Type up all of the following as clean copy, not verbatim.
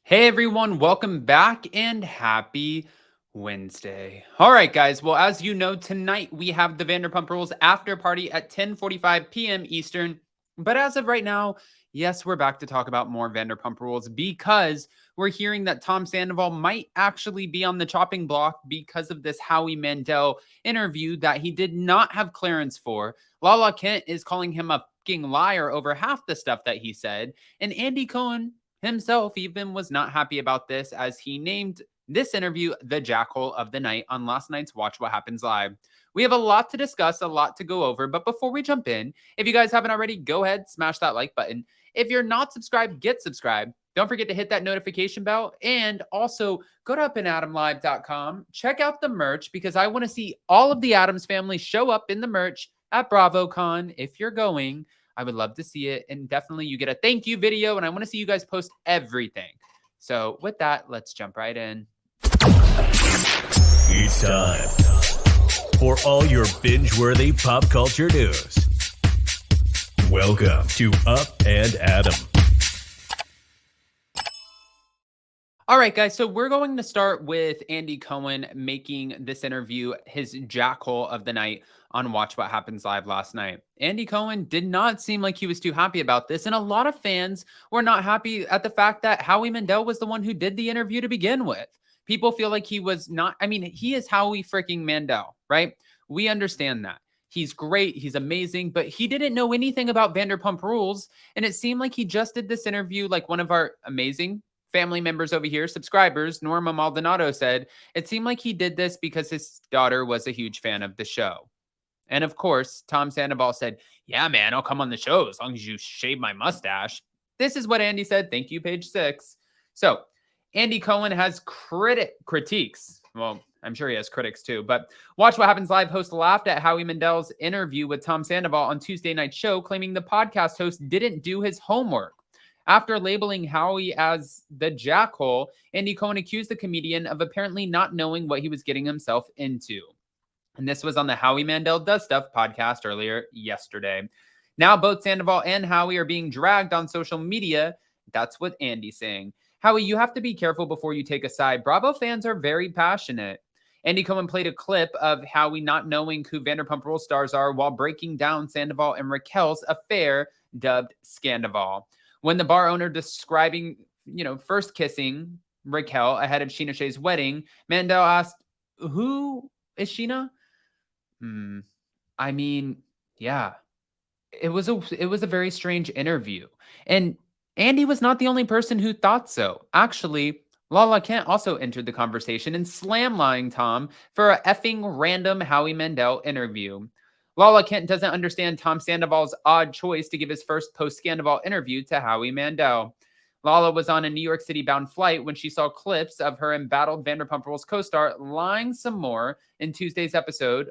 Hey everyone, welcome back and happy Wednesday. All right, guys. Well, as you know, tonight we have the Vanderpump Rules after party at 10:45 p.m. Eastern. But as of right now, yes, we're back to talk about more Vanderpump Rules because we're hearing that Tom Sandoval might actually be on the chopping block because of this Howie Mandel interview that he did not have clearance for. Lala Kent is calling him a fucking liar over half the stuff that he said, and Andy Cohen himself even was not happy about this as he named this interview the Jackhole of the Night on last night's Watch What Happens Live. We have a lot to discuss, a lot to go over, but before we jump in, if you guys haven't already, go ahead, smash that like button. If you're not subscribed, get subscribed. Don't forget to hit that notification bell and also go to upandadamlive.com. Check out the merch because I want to see all of the Adams family show up in the merch at BravoCon if you're going. I would love to see it. And definitely you get a thank you video. And I want to see you guys post everything. So with that, let's jump right in. It's time for all your binge-worthy pop culture news. Welcome to Up and Adam. All right, guys. So we're going to start with Andy Cohen making this interview his jackhole of the night on Watch What Happens Live last night. Andy Cohen did not seem like he was too happy about this. And a lot of fans were not happy at the fact that Howie Mandel was the one who did the interview to begin with. People feel like he was not, he is Howie freaking Mandel, right? We understand that. He's great. He's amazing, but he didn't know anything about Vanderpump Rules. And it seemed like he just did this interview like one of our amazing family members over here, subscribers, Norma Maldonado said, it seemed like he did this because his daughter was a huge fan of the show. And of course, Tom Sandoval said, yeah, man, I'll come on the show as long as you shave my mustache. This is what Andy said. Thank you, page 6. So Andy Cohen has critiques. Well, I'm sure he has critics too, but Watch What Happens Live host laughed at Howie Mandel's interview with Tom Sandoval on Tuesday night's show, claiming the podcast host didn't do his homework. After labeling Howie as the jackhole, Andy Cohen accused the comedian of apparently not knowing what he was getting himself into. And this was on the Howie Mandel Does Stuff podcast earlier yesterday. Now both Sandoval and Howie are being dragged on social media. That's what Andy's saying. Howie, you have to be careful before you take a side. Bravo fans are very passionate. Andy Cohen played a clip of Howie not knowing who Vanderpump Rules stars are while breaking down Sandoval and Raquel's affair, dubbed Scandoval. When the bar owner describing, first kissing Raquel ahead of Sheena Shea's wedding, Mandel asked, who is Sheena? Yeah, it was a very strange interview. And Andy was not the only person who thought so. Actually, Lala Kent also entered the conversation and slam-lying Tom for a effing random Howie Mandel interview. Lala Kent doesn't understand Tom Sandoval's odd choice to give his first post-Scandoval interview to Howie Mandel. Lala was on a New York City-bound flight when she saw clips of her embattled Vanderpump Rules co-star lying some more in Tuesday's episode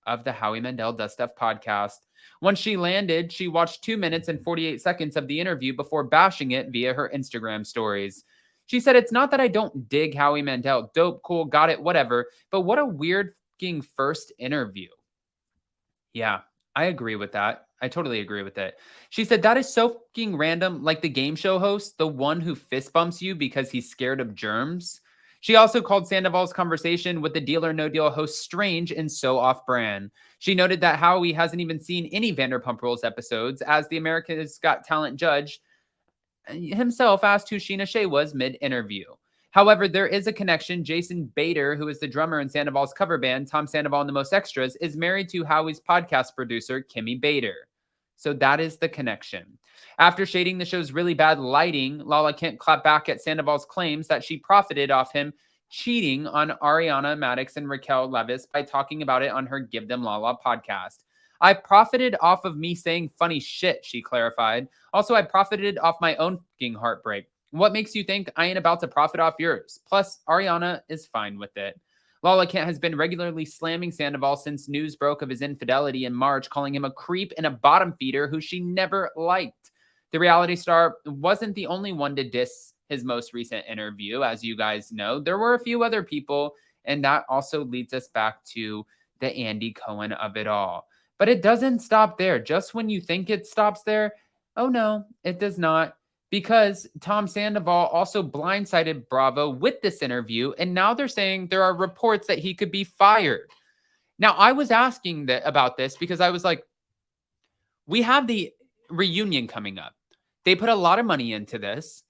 of the Howie Mandel Does Stuff podcast. Once she landed, she watched 2 minutes and 48 seconds of the interview before bashing it via her Instagram stories. She said, it's not that I don't dig Howie Mandel. Dope, cool, got it, whatever. But what a weird fucking first interview. Yeah, I agree with that. I totally agree with it. She said, that is so fucking random, like the game show host, the one who fist bumps you because he's scared of germs. She also called Sandoval's conversation with the Deal or No Deal host strange and so off-brand. She noted that Howie hasn't even seen any Vanderpump Rules episodes, as the America's Got Talent judge himself asked who Sheena Shea was mid-interview. However, there is a connection. Jason Bader, who is the drummer in Sandoval's cover band, Tom Sandoval and the Most Extras, is married to Howie's podcast producer, Kimmy Bader. So that is the connection. After shading the show's really bad lighting, Lala Kent clapped back at Sandoval's claims that she profited off him cheating on Ariana Madix and Raquel Leviss by talking about it on her Give Them Lala podcast. I profited off of me saying funny shit, she clarified. Also, I profited off my own fucking heartbreak. What makes you think I ain't about to profit off yours? Plus, Ariana is fine with it. Lala Kent has been regularly slamming Sandoval since news broke of his infidelity in March, calling him a creep and a bottom feeder who she never liked. The reality star wasn't the only one to diss his most recent interview, as you guys know. There were a few other people, and that also leads us back to the Andy Cohen of it all. But it doesn't stop there. Just when you think it stops there, oh no, it does not. because Tom Sandoval also blindsided Bravo with this interview. And now they're saying there are reports that he could be fired. Now, I was asking about this because I was like, we have the reunion coming up. They put a lot of money into this.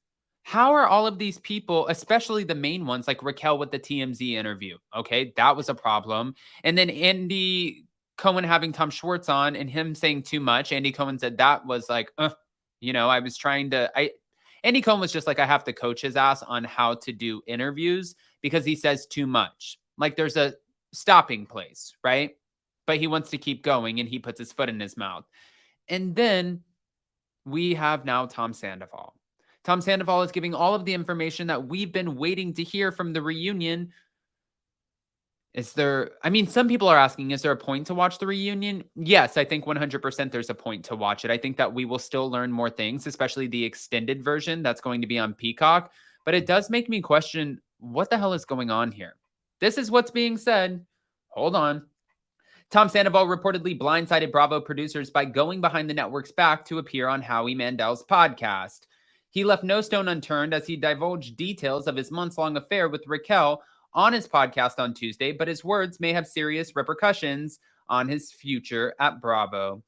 How are all of these people, especially the main ones like Raquel with the TMZ interview? Okay, that was a problem. And then Andy Cohen having Tom Schwartz on and him saying too much. Andy Cohen said that was like, I was trying to, Andy Cohen was just like, I have to coach his ass on how to do interviews because he says too much. Like there's a stopping place, right? But he wants to keep going and he puts his foot in his mouth. And then we have now Tom Sandoval. Tom Sandoval is giving all of the information that we've been waiting to hear from the reunion. Some people are asking, is there a point to watch the reunion? Yes, I think 100% there's a point to watch it. I think that we will still learn more things, especially the extended version that's going to be on Peacock. But it does make me question, what the hell is going on here? This is what's being said. Hold on. Tom Sandoval reportedly blindsided Bravo producers by going behind the network's back to appear on Howie Mandel's podcast. He left no stone unturned as he divulged details of his months-long affair with Raquel on his podcast on Tuesday, but his words may have serious repercussions on his future at Bravo.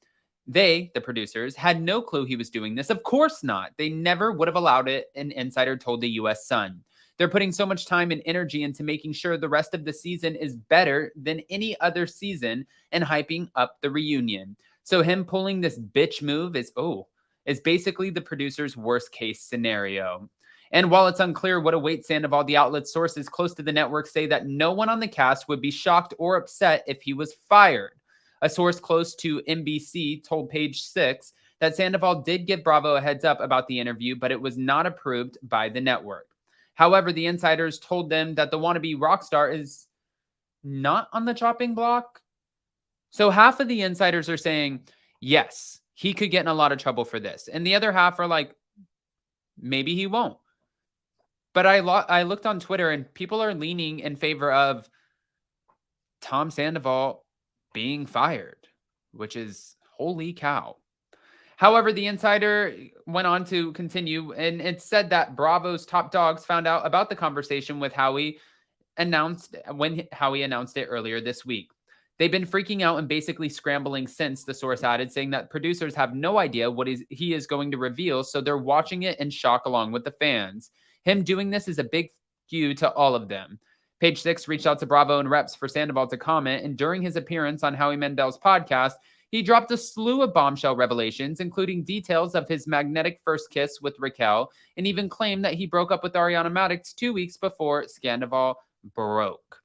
They, the producers, had no clue he was doing this. Of course not. They never would have allowed it, an insider told the U.S. Sun. They're putting so much time and energy into making sure the rest of the season is better than any other season and hyping up the reunion. So him pulling this bitch move is basically the producer's worst case scenario. And while it's unclear what awaits Sandoval, the outlet's sources close to the network say that no one on the cast would be shocked or upset if he was fired. A source close to NBC told Page 6 that Sandoval did give Bravo a heads up about the interview, but it was not approved by the network. However, the insiders told them that the wannabe rock star is not on the chopping block. So half of the insiders are saying, yes, he could get in a lot of trouble for this. And the other half are like, maybe he won't. But I looked on Twitter and people are leaning in favor of Tom Sandoval being fired, which is holy cow. However, the insider went on to continue, and it said that Bravo's top dogs found out about the conversation with Howie when Howie announced it earlier this week. They've been freaking out and basically scrambling since, the source added, saying that producers have no idea what he is going to reveal, so they're watching it in shock along with the fans. Him doing this is a big you to all of them. Page 6 reached out to Bravo and reps for Sandoval to comment, and during his appearance on Howie Mandel's podcast, he dropped a slew of bombshell revelations, including details of his magnetic first kiss with Raquel, and even claimed that he broke up with Ariana Madix 2 weeks before Sandoval broke.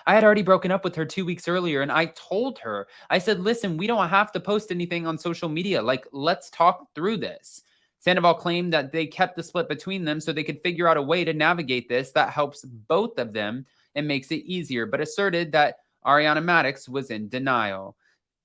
I had already broken up with her 2 weeks earlier, and I told her, I said, listen, we don't have to post anything on social media. Like, let's talk through this. Sandoval claimed that they kept the split between them so they could figure out a way to navigate this that helps both of them and makes it easier, but asserted that Ariana Madix was in denial.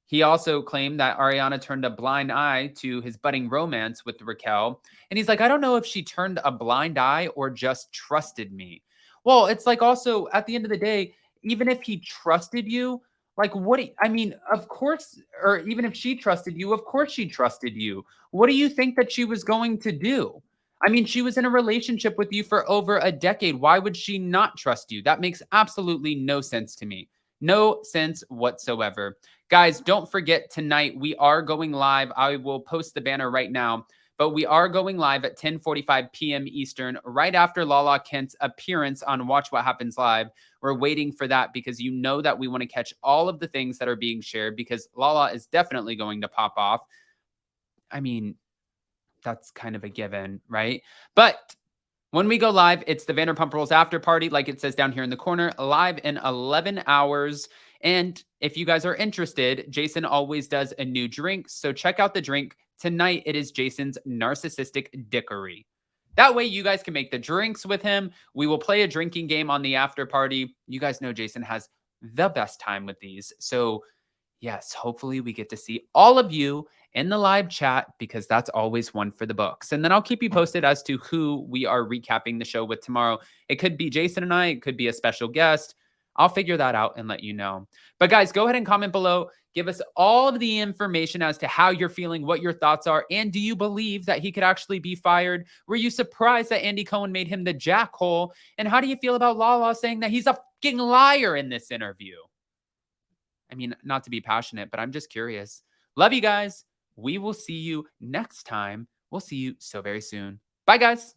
He also claimed that Ariana turned a blind eye to his budding romance with Raquel. And he's like, I don't know if she turned a blind eye or just trusted me. Well, it's like also at the end of the day, even if he trusted you, like of course, or even if she trusted you, of course she trusted you. What do you think that she was going to do? I mean, she was in a relationship with you for over a decade. Why would she not trust you? That makes absolutely no sense to me. No sense whatsoever. Guys, don't forget tonight we are going live. I will post the banner right now, but we are going live at 10:45 p.m. Eastern, right after Lala Kent's appearance on Watch What Happens Live. We're waiting for that because you know that we want to catch all of the things that are being shared because Lala is definitely going to pop off. I mean, that's kind of a given, right? But when we go live, it's the Vanderpump Rules after party, like it says down here in the corner, live in 11 hours. And if you guys are interested, Jason always does a new drink. So check out the drink. Tonight, it is Jason's Narcissistic Dickory. That way, you guys can make the drinks with him. We will play a drinking game on the after party. You guys know Jason has the best time with these. So yes, hopefully we get to see all of you in the live chat because that's always one for the books. And then I'll keep you posted as to who we are recapping the show with tomorrow. It could be Jason and I. It could be a special guest. I'll figure that out and let you know. But guys, go ahead and comment below. Give us all of the information as to how you're feeling, what your thoughts are, and do you believe that he could actually be fired? Were you surprised that Andy Cohen made him the jackhole? And how do you feel about Lala saying that he's a fucking liar in this interview? I mean, not to be passionate, but I'm just curious. Love you guys. We will see you next time. We'll see you so very soon. Bye, guys.